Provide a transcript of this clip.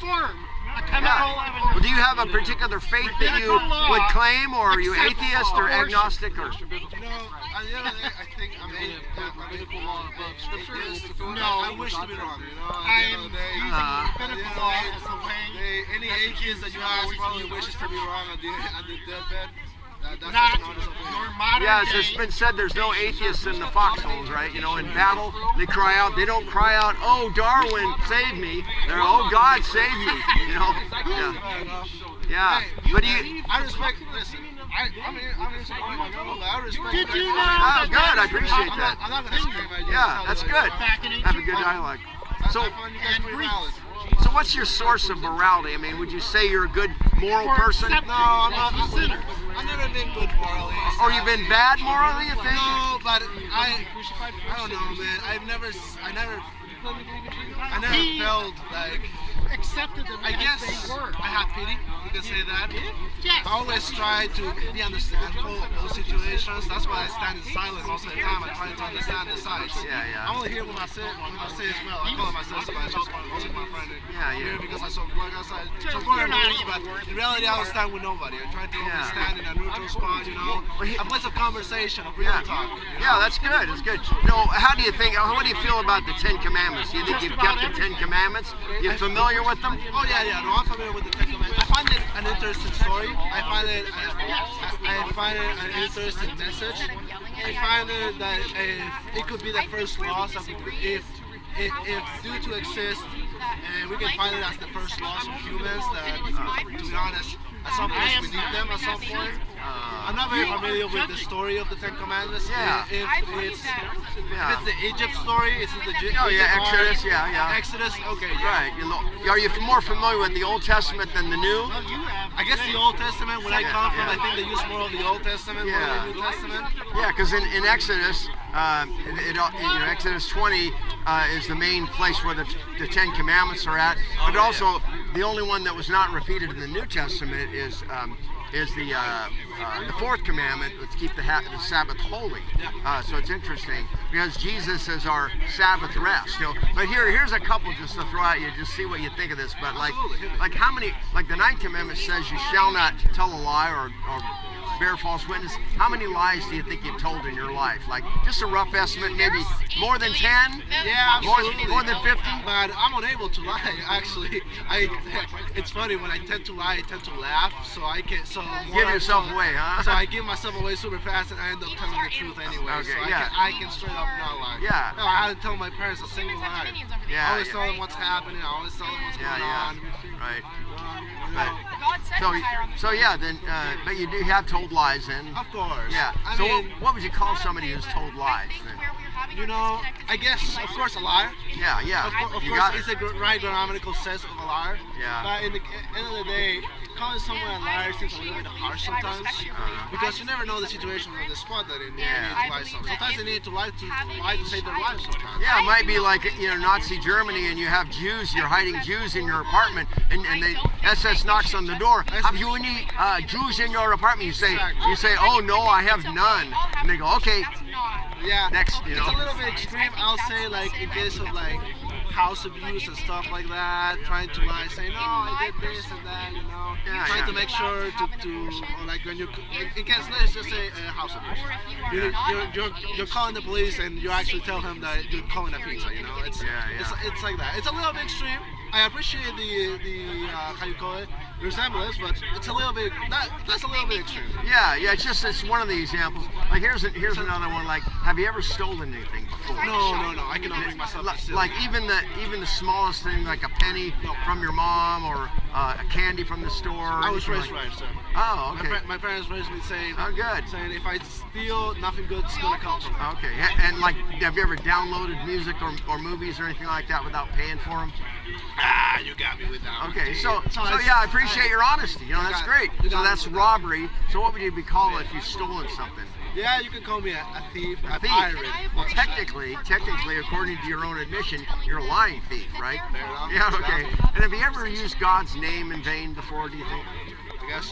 form. A chemical evidence. Well, do you have a particular faith that you would claim, or are you atheist or agnostic? Or? At the end of the day, I think I'm biblical law above scripture. No, I wish to be wrong. I'm using biblical law as the way. Any atheist that you ask probably wishes to be wrong on the deathbed. That's Not an honest opinion. your modern Yes, day. it's been said there's no atheists in the foxholes, right? You know, in battle, they cry out. They don't cry out, "Oh, Darwin, save me." They're, "Oh, God, save me." You know? Yeah. Yeah. But you. I respect. Listen, I'm in support of my government, but I respect. Did you know Oh, that good. I appreciate that. I'm not gonna scream at you. Yeah, that's good. back in Have a good dialogue. So, I find you guys pretty valid. so what's your source of morality? I mean, would you say you're a good moral person? No, I'm not a sinner. I've never been good morally. Or you've been bad morally, you think? No, but I don't know, man. I never felt like. accepted them I guess as they were? I have pity. You can say that. Yes. I always try to be understandable of those situations. That's why I stand in silence most of the time. I try to understand the sides. Yeah, yeah. I'm only here when I say as well. I call it myself, but I just want to visit my friend. Yeah, yeah. Here because I support outside. Support rules, but in reality, I don't stand with nobody. I try to always stand in a neutral spot, you know, a place of conversation, of real talk. Yeah, that's good. That's good. No, how do you think? What do you feel about the Ten Commandments? Do you think you've kept the Ten Commandments? You familiar with them? Oh yeah, no, I'm familiar with the Ten Commandments. I find it an interesting story. I find it an interesting message. I find it that it could be the first laws of if due to exist, and we can find it as the first laws of humans. That to be honest, at some point we need them. At some point. I'm not very familiar with the story of the Ten Commandments. Yeah. If it's the Egypt story, is it the Oh yeah, Egypt Exodus. story? Yeah. Exodus. Okay. Yeah. Right. Are you more familiar with the Old Testament than the New? I guess the Old Testament, when I come from, I think they use more of the Old Testament more than the New Testament. Yeah, because in Exodus, Exodus 20 is the main place where the Ten Commandments are at. But also, the only one that was not repeated in the New Testament is the fourth commandment, let's keep the Sabbath holy. So it's interesting because Jesus is our Sabbath rest. You know, but here's a couple just to throw at you, just see what you think of this. But like how many? Like the ninth commandment says, you shall not tell a lie or bear false witness. How many lies do you think you've told in your life? Like just a rough estimate, maybe more than 10? Yeah, more than 50? But I'm unable to lie. Actually, it's funny when I tend to lie, I tend to laugh. So I can give yourself away, huh? So I give myself away super fast, and I end up telling the truth anyway. Okay, so yeah. I can straight up not lie. Yeah. No, I haven't told my parents a single lie. Yeah, I always tell them what's happening. I always tell them what's going on. Right. But you do have told lies then. Of course. Yeah. So what would you call somebody who's told lies then? You know, I guess, of course, a liar. Yeah. Of course, it's a right grammatical sense of a liar. Yeah. But in the end of the day, calling someone a liar seems a little bit harsh sometimes, because you never know the situation or the spot that they need to lie. Sometimes they need to lie to save their lives. Sometimes. Yeah, it might be like Nazi Germany, and you have Jews. You're hiding Jews in your apartment, and the SS knocks on the door. Have you any Jews in your apartment? You say, oh no, I have none. And they go, okay. Yeah. Next, It's a little bit extreme. I'll say, like in case of like house abuse and stuff like that, trying to lie, say no, I did this and that, you know, trying to make sure or like when in case, let's just say house abuse, you're calling the police and you actually tell him that you're calling a pizza, you know, it's like that. It's a little bit extreme. I appreciate the how you call it, resemblance, but it's a little bit that's a little bit extreme. Yeah, it's one of the examples. Like here's another one. Like, have you ever stolen anything before? No. I cannot bring myself to steal. Like even the smallest thing, like a penny from your mom or a candy from the store. I was raised right, sir. Oh, okay. My parents raised me saying, saying if I steal, nothing good's gonna come from it. Okay, and like, have you ever downloaded music or movies or anything like that without paying for them? You got me with that. Okay, so yeah, I appreciate your honesty. You know, that's great. So that's robbery. So what would you be called if you've stolen something? Yeah, you can call me a thief, a pirate. Well, technically, according to your own admission, you're a lying thief, right? Fair enough. Yeah, okay. And have you ever used God's name in vain before, do you think? I guess so.